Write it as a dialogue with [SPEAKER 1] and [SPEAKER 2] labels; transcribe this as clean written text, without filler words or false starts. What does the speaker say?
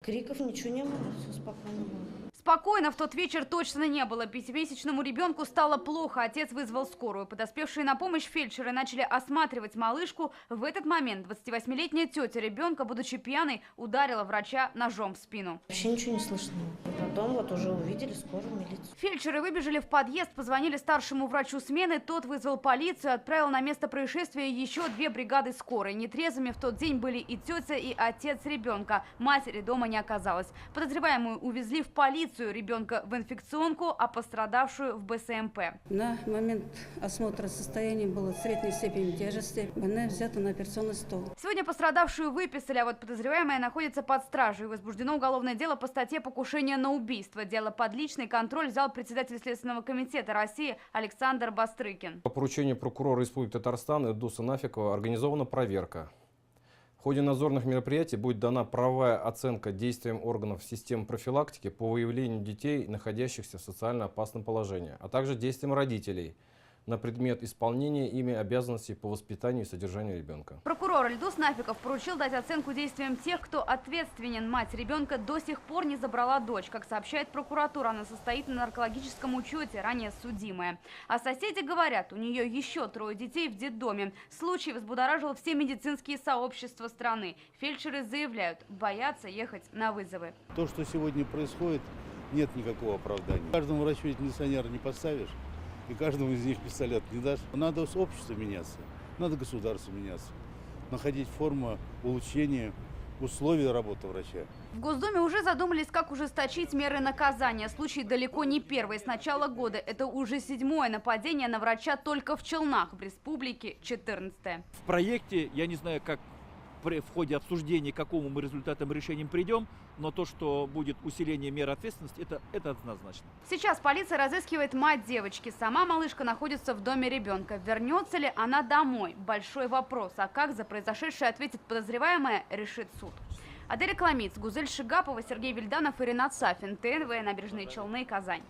[SPEAKER 1] Криков ничего не было, все спокойно было.
[SPEAKER 2] Спокойно в тот вечер точно не было. 5-месячному ребенку стало плохо. Отец вызвал скорую. Подоспевшие на помощь фельдшеры начали осматривать малышку. В этот момент 28-летняя тетя ребенка, будучи пьяной, ударила врача ножом в спину.
[SPEAKER 1] Вообще ничего не слышно. Потом вот уже увидели скорую, милицию.
[SPEAKER 2] Фельдшеры выбежали в подъезд, позвонили старшему врачу смены. Тот вызвал полицию, отправил на место происшествия еще 2 бригады скорой. Нетрезвыми в тот день были и тетя, и отец ребенка. Матери дома не оказалось. Подозреваемую увезли в полицию, ребенка в инфекционку, а пострадавшую в БСМП.
[SPEAKER 3] На момент осмотра состояния было средней степени тяжести. Больная взята на операционный стол.
[SPEAKER 2] Сегодня пострадавшую выписали, а вот подозреваемая находится под стражей. Возбуждено уголовное дело по статье «Покушение на убийство». Дело под личный контроль взял председатель Следственного комитета России Александр Бастрыкин.
[SPEAKER 4] По поручению прокурора Республики Татарстан Эльдуса Нафикова организована проверка. В ходе надзорных мероприятий будет дана правовая оценка действиям органов системы профилактики по выявлению детей, находящихся в социально опасном положении, а также действиям родителей на предмет исполнения ими обязанностей по воспитанию и содержанию ребенка.
[SPEAKER 2] Прокурор Эльдус Нафиков поручил дать оценку действиям тех, кто ответственен. Мать ребенка до сих пор не забрала дочь. Как сообщает прокуратура, она состоит на наркологическом учете, ранее судимая. А соседи говорят, у нее еще 3 детей в детдоме. Случай взбудоражил все медицинские сообщества страны. Фельдшеры заявляют, боятся ехать на вызовы.
[SPEAKER 5] То, что сегодня происходит, нет никакого оправдания. Каждому врачу ведь кондиционер не поставишь. И каждому из них пистолет не дашь. Надо общество меняться, надо государство меняться, находить форму улучшения условий работы врача.
[SPEAKER 2] В Госдуме уже задумались, как ужесточить меры наказания. Случай далеко не первый. С начала года это уже 7-е нападение на врача только в Челнах, в республике 14-е.
[SPEAKER 6] В проекте, я не знаю, как в ходе обсуждения, к какому мы результатам решением придем, но то, что будет усиление мер ответственности, это однозначно.
[SPEAKER 2] Сейчас полиция разыскивает мать девочки. Сама малышка находится в доме ребенка. Вернется ли она домой? Большой вопрос. А как за произошедшее ответит подозреваемая, решит суд. Аделя Кламиц, Гузель Шигапова, Сергей Вильданов и Ренат Сафин. ТНВ, Набережные Челны, Казань.